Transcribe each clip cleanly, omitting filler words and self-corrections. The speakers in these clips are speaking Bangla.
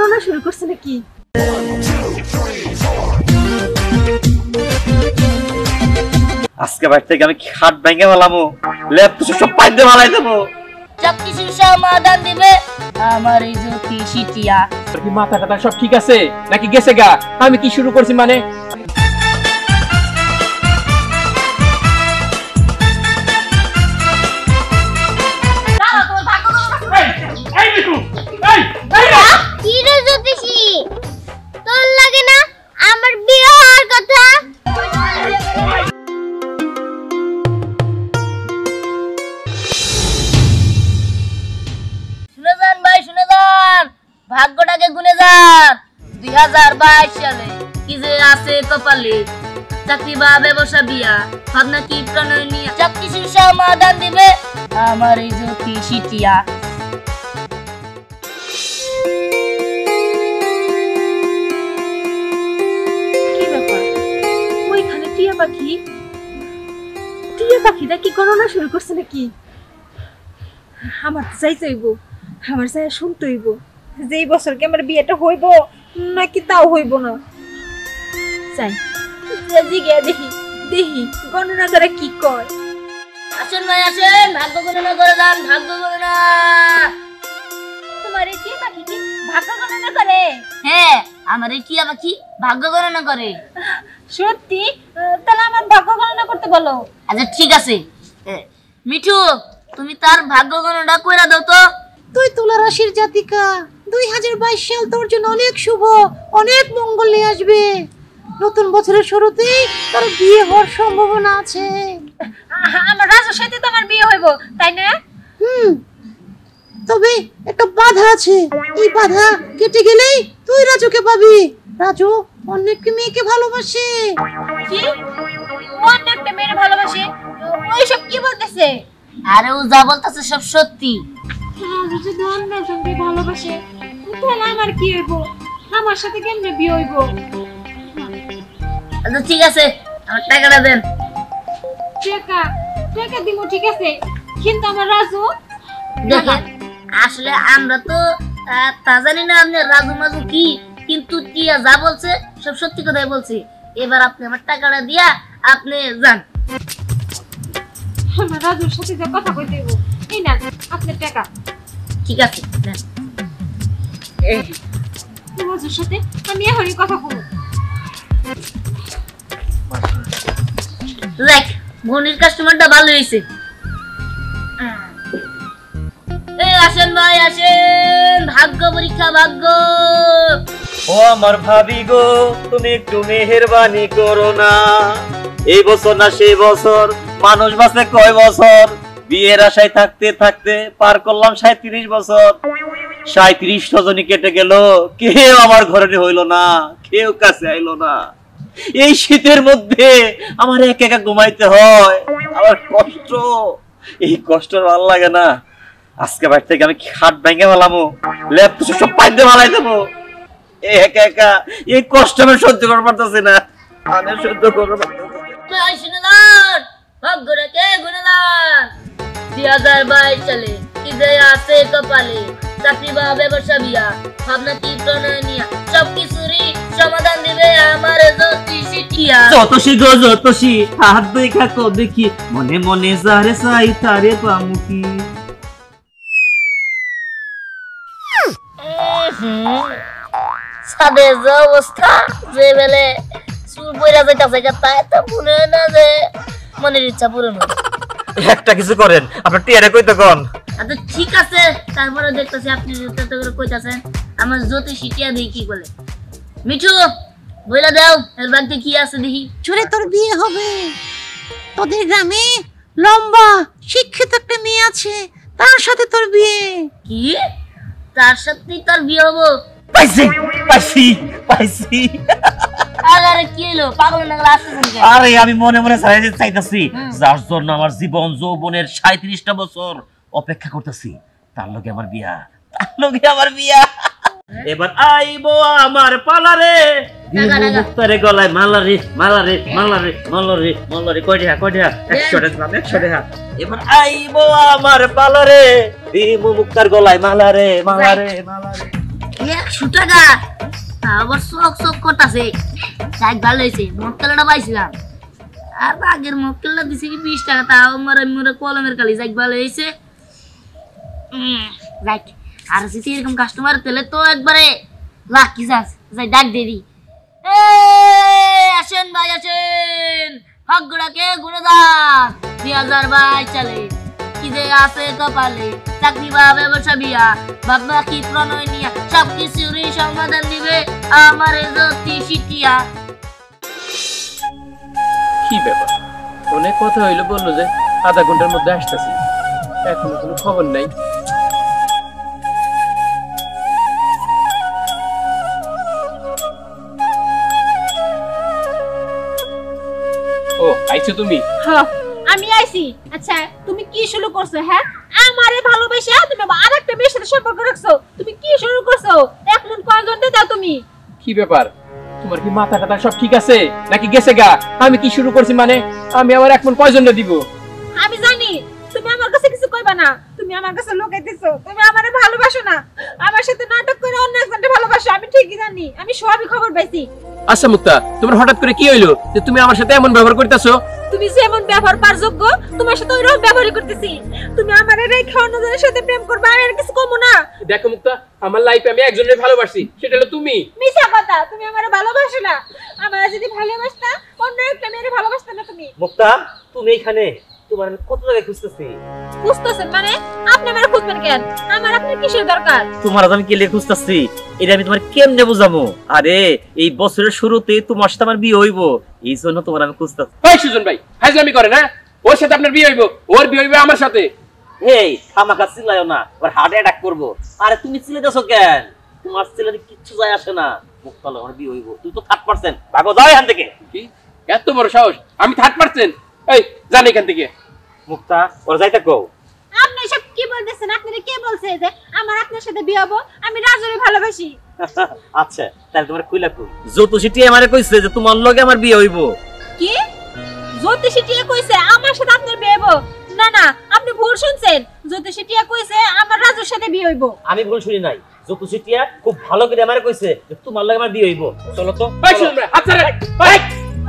গণনা শুরু করছে নাকি? আজকে বাড়ি থেকে আমি খাট ভেঙে ফেলামো, ল্যাপ তো সব পাইতে ফেলাই দেবো। সবকিছুর সমাধান দিবে আমার এই জ্যোতিষীটিয়া। কি মাথা টাথা সব ঠিক আছে নাকি গেছে গা? আমি কি শুরু করছি মানে? কি রে জ্যোতিষী, তোর লাগে না আমার বিয়ে হওয়ার কথা? শুনে যান ভাই, শুনে যান, ভাগ্যটাকে গুনে যান। 2022 সালে কি যে আছে কপালে, চাকরি বা ব্যবসা বিয়া, ভাবনা কি প্রণয় নিয়ে, সবকিছুর সমাধান দিবে আমার এই জ্যোতিষীটিয়া। কি ব্যাপার, ওইখানে টিয়া পাখি? টিয়া পাখিটা কি গণনা শুরু করছে নাকি? আমার যাইতে হইব, আমার যাই শুনতে হইব যে এই বছর কি আমার বিয়েটা হইব নাকি তাও হইব না। যাই জিগে দেখি দেখি গণনা করে কি কয়। আসেন ভাই আসেন, ভাগ্য গণনা করে যান, ভাগ্য গণনা। তোমার এই টিয়া পাখি কি ভাগ্য গণনা করে? হ্যাঁ, আমার এই টিয়া পাখি ভাগ্য গণনা করে। সত্যি? তাহলে আমার ভাগ্য গণনা করতে বলো। আচ্ছা ঠিক আছে, মিঠু তুমি তার ভাগ্য গণনা কইরা দাও তো। তুই তুলা রাশির জাতিকা, 2022 সাল তোর জন্য অনেক শুভ, অনেক মঙ্গল নিয়ে আসবে। নতুন বছরের শুরুতেই তোর বিয়ে হওয়ার সম্ভাবনা আছে। আমার রাজুর সাথে তো আমার বিয়ে হইব, তাই না? তবে একটা বাধা আছে, এই বাধা কেটে গেলেই তুই রাজুকে পাবি। রাজু অনেক মেয়েকে ভালোবাসে। কি? অন্য একটা মেয়ের ভালোবাসে? ওইসব কি বলতেছে? আরে ও যা বলতেছে সব সত্যি। রাজু যদি অন্য সঙ্গে ভালোবাসে তাহলে আমার কি হইব? আমার সাথে কেমনে বিয়ে হইব? আচ্ছা ঠিক আছে, আমার টাকাটা দেন। টাকা টাকা দিব, ঠিক আছে, কিন্তু আমার রাজু। দেখেন আসলে আমরা তো তা জানি না আপনি রাজু মাজু কি, কিন্তু টিয়া যা বলছে সব সত্যি কথাই বলছে। এবার আপনি আমার টাকাটা দিয়া আপনি যান। আমার রাজুর সাথে যে কথা কইতে হইব, এই না আপনার টাকা। ঠিক আছে নেন। রাজুর সাথে আমি এখনই কথা বলবো। দেখ ভনির কাস্টমারটা ভালো হয়েছে। এই আসেন ভাই আসেন, ভাগ্য পরীক্ষা ভাগ্য। ও আমার ভাবি গো, তুমি একটু মেহেরবানি করো না। এই বছর না সেই বছর, মানুষ বাঁচে কয় বছর? বিয়ের আশায় থাকতে থাকতে পার করলাম 37 বছর। 37 রজনী কেটে গেল, কেউ আমার ঘরে হইলো না, কেউ কাছে আইলো না। এই শীতের মধ্যে আমার একা একা ঘুমাইতে হয়, আমার কষ্ট, এই কষ্ট ভালো লাগে না। আজকে বাড়ি থেকে আমি খাট ভেঙে ফেলামো, ল্যাপ তো সব পাইতে ফেলাই দেবো। একা একা এই কষ্ট আমি সহ্য করতে পারতেছি না, আমি সহ্য করতে পারতেছি না। শুনে যান, ভাগ্যটাকে গুনে যান। 2022 সালে কি যে আছে কপালে, চাকরি বা ব্যবসা বিয়া, ভাবনা কি প্রণয় নিয়া, সবকিছুরই সমাধান দিবে আমার জ্যোতিষীটিয়া। যতসী গো যতসী, হাত দেখা কো দেখি, মনে মনে যারে চাই তারে পামুকি। সাদের যে অবস্থা, যে বেলে চুল পইরা যাইতাছে, তাই তো মনে হয় না যে মনের ইচ্ছা পূরণ হবে। একটা কিছু করেন, আপনার টিয়ারে কইতে কোন। আচ্ছা ঠিক আছে, তারপরে দেখতেছি আপনি যত করে কইতাছেন, আমার জ্যোতিষীটিয়া দেখি কি বলে। মিঠু বইলা দাও এর বাড়িতে কি আছে দেখি। চলে তোর বিয়ে হবে। তোদের গ্রামে লম্বা শিক্ষিত একটা মেয়ে আছে, তার সাথে তোর বিয়ে। কি? তার সাথেই তার বিয়ে হবো? পাইছি পাইছি পাইছি। আরে কি হলো, পাগল না গেল আসতেছেন কেন? আরে আমি মনে মনে চাইতাছি, যার জন্য আমার জীবন যৌবনের 37টা বছর অপেক্ষা করতেছি, তার লগে আমার বিয়া, তার লগে আমার বিয়া। এবার আইবো আমার পালারে, মুক্তারে গলায় মালারে মালারে মালারে মালারে মালারে। কয় টাকা 100 টাকা, 100 টাকা। এবার আইবো আমার পালারে, দিমু মুক্তার গলায় মালারে মালারে মালারে। কি 100 টাকা আবার শখ শখ করতেছে। যাই ভালো হয়েছে, মক্কেলটা পাইছিলাম। আর আগের মক্কেলটা দিছে কি 20 টাকা, তাও মোরে কলমের কালি। যাই ভালো হয়েছে। যাই আর যদি এরকম কাস্টমার পেলে তো একবারে লাকি চান্স। যাই ডাক দেরি, আসেন ভাই আসেন, ভাগ্যটাকে গুনে দান। 2022 সালে কি যে আছে কপালে, চাকরি বা ব্যবসা বিয়া, বাবা কি প্রণয় নিয়া, সব কিছুরই সমাধান দিবে আমার জ্যোতিষিটিয়া। কি ব্যাপার, অনেক কথা হইলো, বললো যে আধা ঘন্টার মধ্যে আসতেছি, এখনো কোনো খবর নাই। ও আইছো তুমি? হ্যাঁ আমি আইছি। আচ্ছা তুমি কি শুরু করছো? হ্যাঁ আমারে ভালোবাসা তুমি আরেকটা মেয়ের সাথে সম্পর্ক রাখছো, তুমি কি শুরু করছো? এখন কয়জন দাও তুমি? কি ব্যাপার, তোমার কি মাথা টাথা সব ঠিক আছে নাকি গেছে গা? আমি কি শুরু করছি মানে? আমি আবার এখন কয়জনটা দিব? আমি জানি তুমি আমার কাছে কিছু কইবা না, তুমি আমার কাছে লুকাইতেছো, তুমি আমারে ভালোবাসো না, আমার সাথে নাটক করে অন্য একজনকে ভালোবাসো। আমি ঠিকই জানি, আমি সবই খবর পাইছি। আচ্ছা মুক্তা, তোমার হঠাৎ করে কি হইলো যে তুমি আমার সাথে এমন ব্যবহার করতেছো? তুমি যেমন ব্যবহার পার যোগ্য, তোমার সাথে ওইরকম ব্যবহারই করতেছি। তুমি আমারে রেখে অন্যজনের সাথে প্রেম করবে, আমি আর কিছু কমু না। দেখো মুক্তা, আমার লাইফে আমি একজনের ভালোবাসি, সেটা হলো তুমি। মিছা কথা, তুমি আমারে ভালোবাসো না। আমারে যদি ভালোবাসতা অন্য একটা মেয়েরে ভালোবাসতা না তুমি। মুক্তা তুমি এখানে, তোমার আমি কত জায়গায় খুঁজতেছি। বুঝতেছেন মানে? আপনি আমারে খুঁজবেন কেন? আমার আপনার কিসের দরকার? তোমার আমি কি লিখে খুঁজতেছি, এটা আমি তোমার কেমনে বুঝামো? আরে এই বছরের শুরুতে তোমার সাথে আমার বিয়ে হইব, এই জন্য তোমার আমি খুঁজতেছি। এই সুজন ভাই ফাজলামি করে না? ওর সাথে আপনার বিয়ে হইব, ওর বিয়ে হইবে আমার সাথে। এই খামাখা চিল্লাইও না, ওর হার্ট অ্যাটাক করবো। আরে তুমি চিল্লাইতেছো কেন? তোমার চিল্লাতে কিচ্ছু যায় আসে না। মুক্তা আমার বিয়ে হইব, তুই তো 3%। ভাগো যাও এখান থেকে। কি এত বড় সাহস? আমি 3%? এই জান এখান থেকে। মুক্তা ওর যাইতে কও। আপনি সব কি বলতেছেন? আপনারে কে বলছে যে আমার আপনার সাথে বিয়ে হবো? আমি রাজুরে ভালোবাসি। আচ্ছা তাহলে তোমার কইলা কই? জ্যোতিষীটি আমারে কইছে যে তোমার লগে আমার বিয়ে হইব। কি জ্যোতিষী টিয়া কইছে আমার সাথে আপনার বিয়ে হইব? না না, আপনি ভুল শুনছেন। জ্যোতিষী টিয়া কইছে আমার রাজুর সাথে বিয়ে হইব। আমি ভুল শুনি নাই, জ্যোতিষীটিয়া খুব ভালো করে আমারে কইছে যে তোমার লগে আমার বিয়ে হইব। চলো তো। এই সুজন ভাই হাত ছাড়েন। এই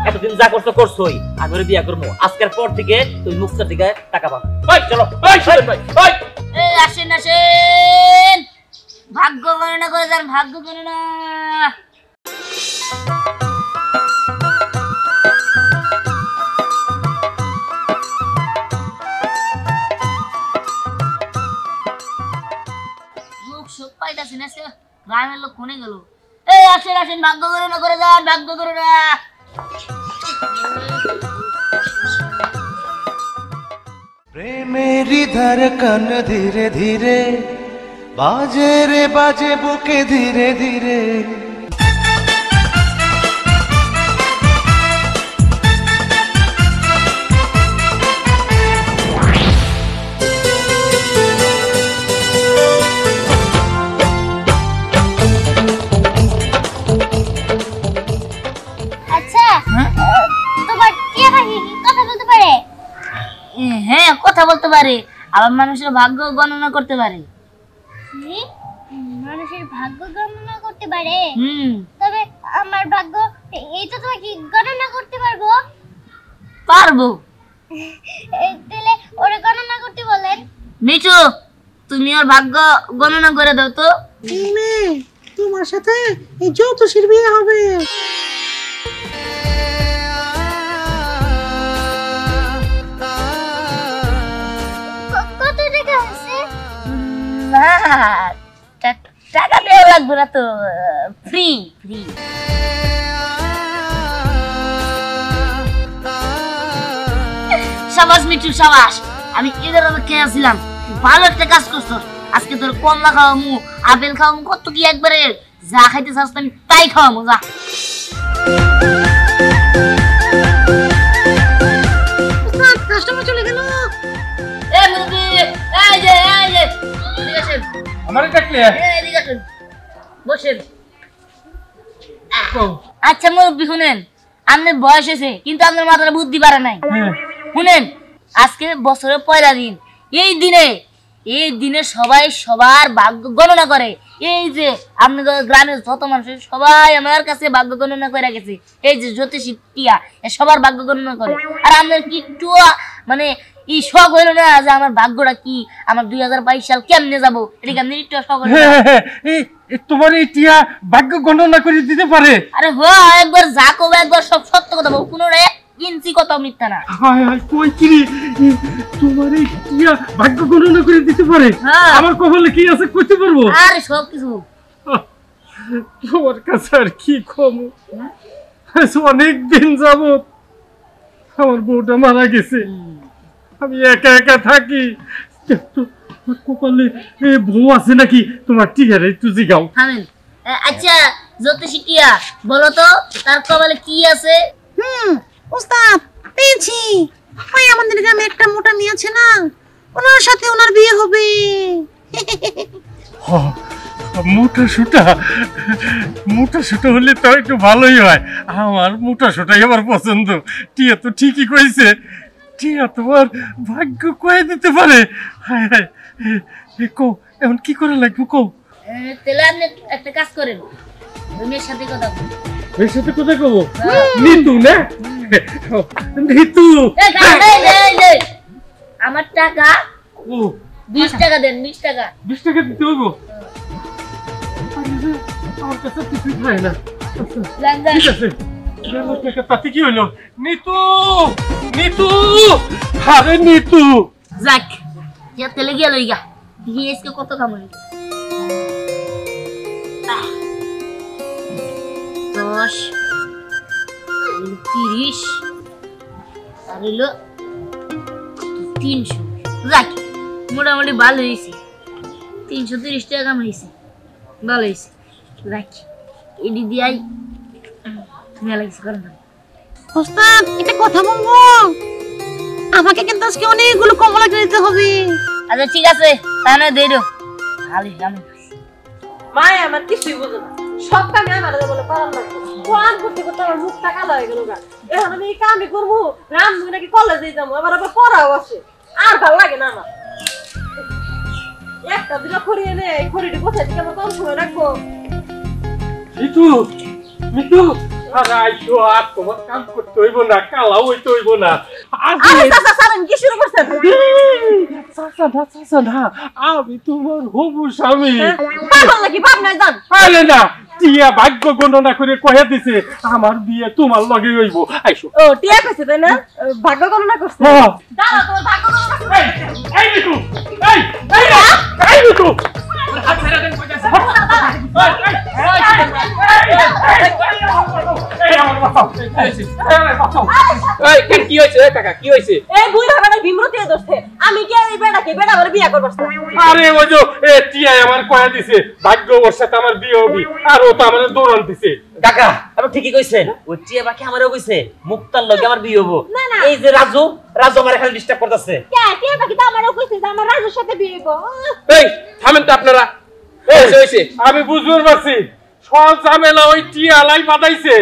এতদিন যা করছো করছোই, আমি ওরে বিয়ে করবো। আজকের পর থেকে তুমি মুক্তার দিকে টাকা পাবো। এই চলো। এই সুজন ভাই এই আসেন আসেন, ভাগ্য গণনা করে যান, ভাগ্য গণনা। লোক সব পাইতাছি না, গ্রামের লোক কোনে গেল? এই আসেন আসেন, ভাগ্য গণনা করে যান, ভাগ্য গণনা। প্রেমেরই ধড়কন ধীরে ধীরে বাজে রে বাজে বুকে ধীরে ধীরে। আচ্ছা তোমার টিয়া পাখি কি কথা বলতে পারে? হ্যাঁ কথা বলতে পারে, আবার মানুষের ভাগ্য গণনা করতে পারে। কি? মানুষের ভাগ্য গণনা করতে পারে? তবে আমার ভাগ্য এইটা তোমার কি গণনা করতে পারবো? পারবো। তাহলে ওরে গণনা করতে বলেন। মিঠু তুমি ওর ভাগ্য গণনা করে দাও তো। তোমার সাথে এই জ্যোতিষীর বিয়ে হবে। কত টাকা হয়েছে? না টাকা দেওয়া লাগবে না তো, ফ্রি ফ্রি। সাবাস মিঠু সাবাস, আমি এদের অপেক্ষায় আছিলাম। ভালো একটা কাজ করছো, আজকে তোর কমলা খাওয়ামু, আপেল খাওয়ামু, কত কি একবারে যা খাইতে চাস আমি তাই খাওয়ামু। যা কাস্টমার চলে গেল। এই মুরগি, এই যে এদিকে আসেন, আমারে ডাকলে? এদিকে আসেন, বসেন। আচ্ছা মুরব্বি শুনেন, আপনার বয়স হয়েছে কিন্তু আপনার মাথায় বুদ্ধি পারে নাই। শুনেন, আজকে বছরের পয়লা দিন, এই দিনে এই দিনে সবাই সবার ভাগ্য গণনা করে। এই যে আপনাদের গ্রামের যত মানুষ সবাই আমার কাছে ভাগ্য গণনা করে গেছে। এই যে জ্যোতিষী টিয়া সবার ভাগ্য গণনা করে। আর আমাদের কিট্টু মানে এই শখ হইল না যে আমার ভাগ্যটা কি, আমার 2022 সাল কেমনে যাবো, এটা কেমনে একটু শখ হইল না? তোমার এই টিয়া ভাগ্য গণনা করে দিতে পারে? আরে একবার যা কবে একবার সব সত্য কথা বল, কোনো ইঞ্চি কথা মিথ্যা না। হায় হায় কই কি তোমার এই টিয়া ভাগ্য গণনা করে দিতে পারে? আমার কপালে কি আছে কইতে পারবো? আরে সব কিছু তোমার কাছে আর কি কম, অনেক দিন যাবত আমার বউটা মারা গেছে, আমি একা একা থাকি। কপালে বউ আছে নাকি তোমার? টিয়ারে একটু জিগাও। আচ্ছা জ্যোতিষী টিয়া বলো তো তার কপালে কি আছে? ওস্তাদ পেয়েছি, ওই আমাদের গ্রামে একটা মোটা মেয়ে আছে না, ওনার সাথে ওনার বিয়ে হবে। মোটা সোটা হলে তো একটু ভালোই হয়। আমার মোটা সোটাই আমার পছন্দ। টিয়া তো ঠিকই কইছে, টিয়া তোমার ভাগ্য কয়ে দিতে পারে। হায় হায়, কও এখন কি করে লাগবে কও। তাহলে আপনি একটা কাজ করেন, ওই মেয়ের সাথে কথা বলুন। এর সাথে কথা কব? নিতু না? নিতু আমার টাকা 20 টাকা দেন। 20 টাকা 20 টাকা দিতে হইব? আমার কাছে কিছুই নাই না। ঠিক আছে, তাতে কি হইলো? নিতু আরে নিতু যাক তেলে গিয়া লইগা দিয়ে আজকে কত কামাই। 10 30 আর হইলো 300। যাক মোটামুটি ভালো হয়েছে, 330 টাকা কামাইছি, ভালো হয়েছে। যাক এডি দিয়াই মেলা কিছু করেন না। ওস্তাদ একটা কথা বলবো, আমাকে কিন্তু আজকে অনেকগুলো কমলা কিনতে হবে। আচ্ছা ঠিক আছে তাহলে দিয়ে দাও। ভালো আমি মাই আমার কিছুই বুঝো না, সব কামে আমার বলে পারার লাগবে। কোন করতে করতে আমার মুখটা কালো হয়ে গেল গা। এখন আমি এই কামই করবো, রামু নাকি কলেজে যাবো, আবার পড়াও আছে, আর ভালো লাগে না আমার। একটা দুটো খড়ি এনে এই খড়িটি কোথায় থেকে আমার কম সময় রাখবো। মিতু আরে আইসো, আর তোমার কাম করতে হইব না, কালাও হইতে হইব না। কি শুরু করছেন? আমি তোমার হবু স্বামী। নাকি বাপ নাই জান? আরে না, টিয়া ভাগ্য গণনা করে কয়ে দিছে আমার বিয়ে তোমার লগে হইব। আইসো। ও টিয়া কইছে তাই না? ভাগ্য গণনা করছে। দাঁড়াও তোমার ভাগ্য গণনা করছে। এই মিতু, এই মিতু হাত ছেড়ে দেন কইতাছে। কি হয়েছে কাকা? কি হয়েছে? এই বুইড়া বেটা বিমরতি দোস্তে, আমি কি এই বেটাকে বেটা করে বিয়ে করব? আরে ওই যে টিয়া আমার কয়া দিছে ভাগ্য ওর সাথে আমার বিয়ে হবে, আর ও তো আমার দৌড়ান দিছে। কাকা আপনি ঠিকই কইছেন, ওই টিয়া বাকি আমারও কইছে মুক্তার লগে আমার বিয়ে হবো। এই যে রাজু আমার খালি ডিস্টার্ব করতেছে। কে টিয়া বাকি তো আমারও কইছে যে আমার রাজুর সাথে বিয়ে হবো। এই থামেন তো আপনারা। হইছে আমি বুঝতে পারছি সব ঝামেলা ওই টিয়া লাই বাঁধাইছে।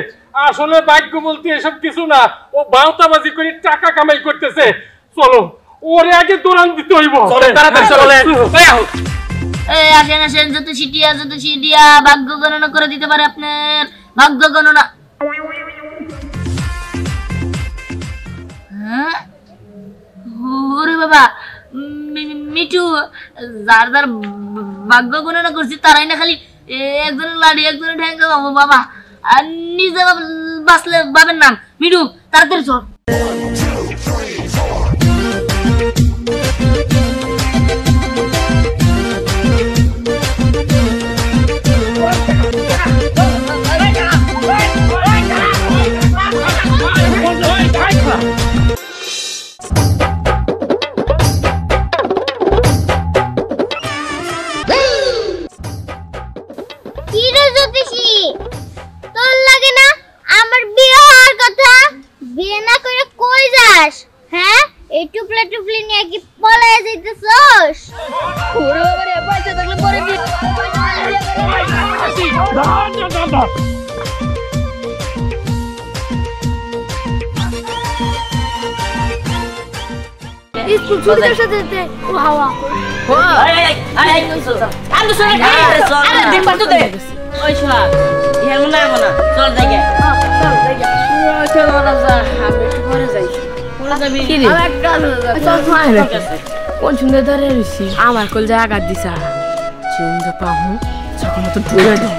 আসলে ভাগ্য বলতে এসব কিছু না, ও বাউতাবাজি করে টাকা কামাই করতেছে। চলো ওরে আগে দৌড়ান দিতে হইব। চলেন তাড়াতাড়ি চলেন। এই আসেন আসেন, জ্যোতিষী টিয়া ভাগ্য গণনা করে দিতে পারে আপনার ভাগ্য গণনা। হ্যাঁ ওরে বাবা, মিঠু যার যার ভাগ্য গণনা করছি তারাই না খালি একজনের লাড়ি একজনের ঠ্যাঙ্গা পাবো বাবা, আর নিজে বাঁচলে বাবের নাম। মিঠু তাড়াতাড়ি চল। স্কুল ছুটি সাথে ও হাওয়া ওই শোনা ইহার মনে হয় না চল দেখে কোন সুন্দর ধরে রয়েছি আমার কল জায়গা দিছা চিন্তা পাহু যখন তো ঢুকে দাও